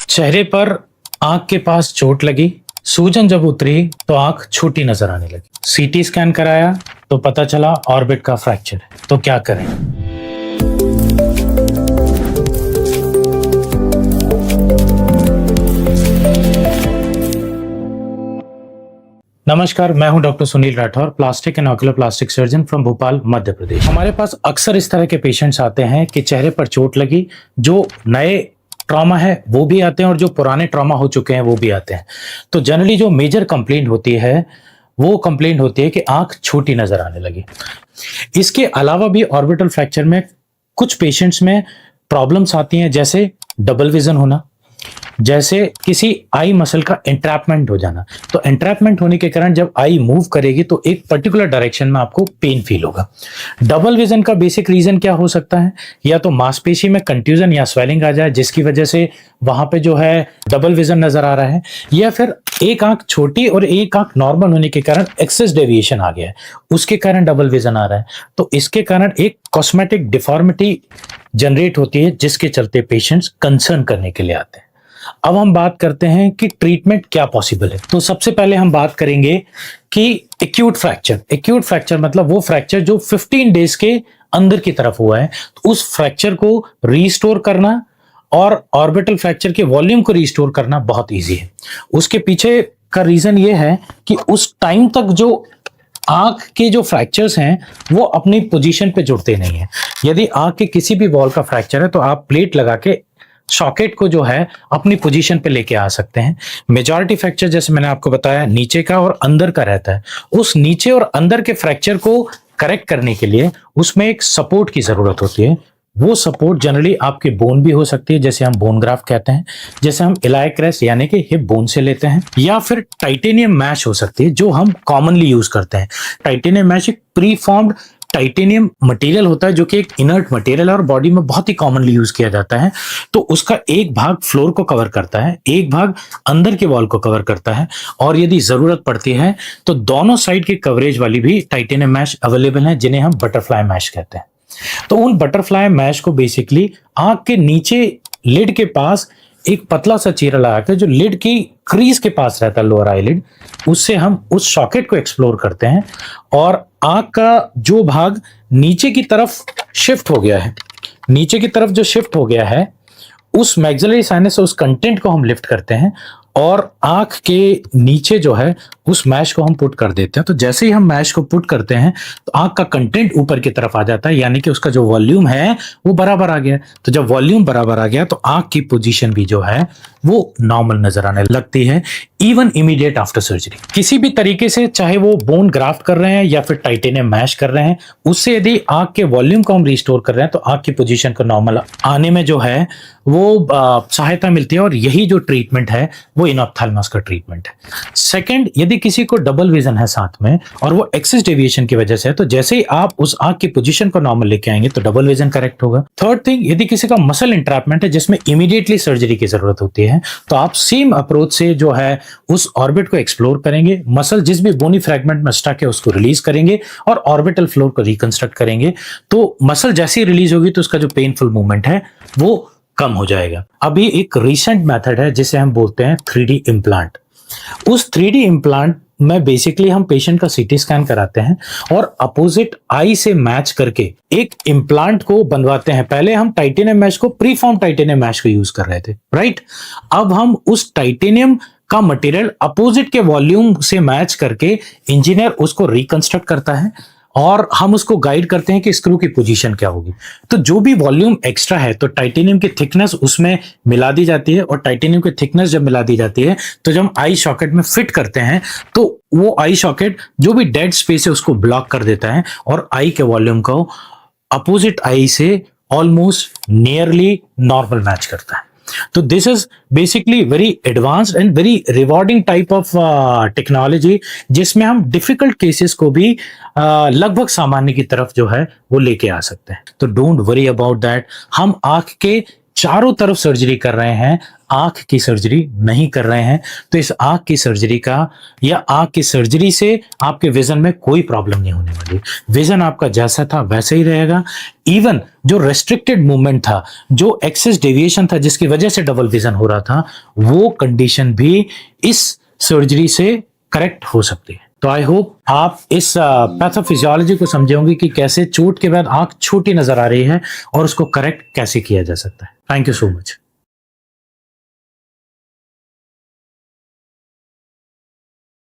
चेहरे पर आंख के पास चोट लगी, सूजन जब उतरी तो आंख छोटी नजर आने लगी। सीटी स्कैन कराया तो पता चला ऑर्बिट का फ्रैक्चर है। तो क्या करें? नमस्कार, मैं हूं doctor Sunil Rathore, plastic and ocular plastic surgeon from Bhopal, Madhya Pradesh. हमारे पास अक्सर इस तरह के पेशेंट्स आते हैं कि चेहरे पर चोट लगी, जो नए ट्रॉमा है वो भी आते हैं और जो पुराने ट्रॉमा हो चुके हैं वो भी आते हैं। तो जनरली जो मेजर कंप्लेंट होती है वो कंप्लेंट होती है कि आंख छोटी नजर आने लगी। इसके अलावा भी ऑर्बिटल फ्रैक्चर में कुछ पेशेंट्स में प्रॉब्लम्स आती हैं, जैसे डबल विजन होना, जैसे किसी आई मसल का एंट्रैपमेंट हो जाना। तो एंट्रैपमेंट होने के कारण जब आई मूव करेगी तो एक पर्टिकुलर डायरेक्शन में आपको पेन फील होगा। डबल विजन का बेसिक रीजन क्या हो सकता है? या तो मांसपेशी में कंट्यूजन या स्वेलिंग आ जाए जिसकी वजह से वहां पे जो है डबल विजन नजर आ रहा है, या फिर एक आंख छोटी और एक आंख नॉर्मल होने के कारण एक्सेस डेविएशन आ गया है, उसके कारण डबल विजन आ रहा है। तो इसके कारण एक कॉस्मेटिक डिफॉर्मिटी जनरेट होती है जिसके चलते पेशेंट्स कंसर्न करने के लिए आते हैं। अब हम बात करते हैं कि ट्रीटमेंट क्या पॉसिबल है। तो सबसे पहले हम बात करेंगे कि एक्यूट फ्रैक्चर। एक्यूट फ्रैक्चर मतलब वो फ्रैक्चर जो 15 डेज के अंदर की तरफ हुआ है, तो उस फ्रैक्चर को रीस्टोर करना और ऑर्बिटल फ्रैक्चर के वॉल्यूम को रीस्टोर करना बहुत इजी है। उसके पीछे का रीजन ये है कि उस टाइम तक जो आंख के जो फ्रैक्चर्स हैं वो अपनी पोजीशन पे जुड़ते नहीं है। यदि आंख के किसी भी वॉल का फ्रैक्चर है तो आप प्लेट लगा के सॉकेट को जो है अपनी पोजीशन पे लेके आ सकते हैं। मेजॉरिटी फ्रैक्चर जैसे मैंने आपको बताया नीचे का और अंदर का रहता है। उस नीचे और अंदर के फ्रैक्चर को करेक्ट करने के लिए उसमें एक सपोर्ट की जरूरत होती है। वो सपोर्ट जनरली आपके बोन भी हो सकती है, जैसे हम बोन ग्राफ्ट कहते हैं, जैसे हम इलायक्रस यानी कि हिप बोन से लेते हैं, या फिर टाइटेनियम मैश हो सकती है जो हम कॉमनली यूज करते हैं। टाइटेनियम मैश एक प्री फॉर्म्ड टाइटेनियम मटेरियल होता है जो कि एक इनर्ट मटेरियल है और बॉडी में बहुत ही कॉमनली यूज किया जाता है। तो उसका एक भाग फ्लोर को कवर करता है, एक भाग अंदर के वॉल को कवर करता है, और यदि जरूरत पड़ती है तो दोनों साइड की कवरेज वाली भी टाइटेनियम मैश अवेलेबल है, जिन्हें हम बटरफ्लाई मैश कहते हैं। तो उन बटरफ्लाई मैश को बेसिकली आंख के नीचे लिड के पास एक पतला सा चीरा लगाकर, जो लिड की क्रीज के पास रहता है, लोअर आईलिड, उससे हम उस सॉकेट को एक्सप्लोर करते हैं और आंख का जो भाग नीचे की तरफ शिफ्ट हो गया है, नीचे की तरफ जो शिफ्ट हो गया है, उस मैक्सिलरी साइनस से उस कंटेंट को हम लिफ्ट करते हैं और आंख के नीचे जो है उस मैश को हम पुट कर देते हैं। तो जैसे ही हम मैश को पुट करते हैं तो आंख का कंटेंट ऊपर की तरफ आ जाता है, यानी कि उसका जो वॉल्यूम है वो बराबर आ गया। तो जब वॉल्यूम बराबर आ गया तो आंख की पोजीशन भी जो है वो नॉर्मल नजर आने लगती है, इवन इमीडिएट आफ्टर सर्जरी। किसी भी तरीके से, चाहे वो बोन ग्राफ्ट कर रहे हैं या फिर टाइटेनियम मैश कर रहे हैं, उससे यदि आंख के वॉल्यूम को हम रिस्टोर कर रहे हैं तो आंख की पोजीशन को नॉर्मल आने में जो है वो सहायता मिलती है, और यही जो ट्रीटमेंट है वो इनऑप्थेल्मस का ट्रीटमेंट है। सेकंड, यदि किसी को डबल विजन है साथ में और वो एक्सिस डेविएशन की वजह से है, तो जैसे ही आप उस आंख की पोजीशन को नॉर्मल लेके आएंगे तो डबल विजन करेक्ट होगा। थर्ड थिंग, यदि किसी का मसल इंट्रैपमेंट है जिसमें इमीडिएटली सर्जरी की जरूरत होती है, तो आप सेम अप्रोच से जो है उस ऑर्बिट को एक्सप्लोर करेंगे, मसल जिस भी बोनी फ्रैगमेंट में स्टक है उसको रिलीज करेंगे और ऑर्बिटल फ्लोर को रिकंस्ट्रक्ट करेंगे। तो मसल जैसे ही रिलीज होगी तो उसका जो पेनफुल मूवमेंट है वो कम हो जाएगा। अभी एक रिसेंट मेथड है जिसे हम बोलते हैं 3D इम्प्लांट। उस 3D इम्प्लांट में बेसिकली हम पेशेंट का सीटी स्कैन कराते हैं और अपोजिट आई से मैच करके एक इम्प्लांट को बनवाते हैं। पहले हम टाइटेनियम मैश को, प्री फॉर्म टाइटेनियम मैश को यूज कर रहे थे, राइट? अब हम उस टाइटेनियम का मटेरियल अपोजिट के वॉल्यूम से मैच करके इंजीनियर उसको रिकंस्ट्रक्ट करता है और हम उसको गाइड करते हैं कि स्क्रू की पोजीशन क्या होगी। तो जो भी वॉल्यूम एक्स्ट्रा है तो टाइटेनियम की थिकनेस उसमें मिला दी जाती है, और टाइटेनियम की थिकनेस जब मिला दी जाती है तो जब हम आई सॉकेट में फिट करते हैं तो वो आई सॉकेट जो भी डेड स्पेस है उसको ब्लॉक कर देता है और आई के वॉल्यूम को अपोजिट आई से ऑलमोस्ट नियरली नॉर्मल मैच करता है। तो this is basically very advanced and very rewarding type of technology, जिसमें हम डिफिकल्ट केसेस को भी लगभग सामान्य की तरफ जो है वो लेके आ सकते हैं। तो डोंट वरी अबाउट दैट। हम आंख के चारों तरफ सर्जरी कर रहे हैं, आंख की सर्जरी नहीं कर रहे हैं, तो इस आंख की सर्जरी का या आंख की सर्जरी से आपके विजन में कोई प्रॉब्लम नहीं होने वाली। विजन आपका जैसा था वैसे ही रहेगा। इवन जो रेस्ट्रिक्टेड मूवमेंट था, जो एक्सेस डेविएशन था जिसकी वजह से डबल विजन हो रहा था, वो कंडीशन भी इस सर्जरी से करेक्ट हो सकती है। तो आई होप आप इस पैथोफिजियोलॉजी को समझे होंगे कि कैसे चोट के बाद आंख छोटी नजर आ रही है और उसको करेक्ट कैसे किया जा सकता है। Thank you so much.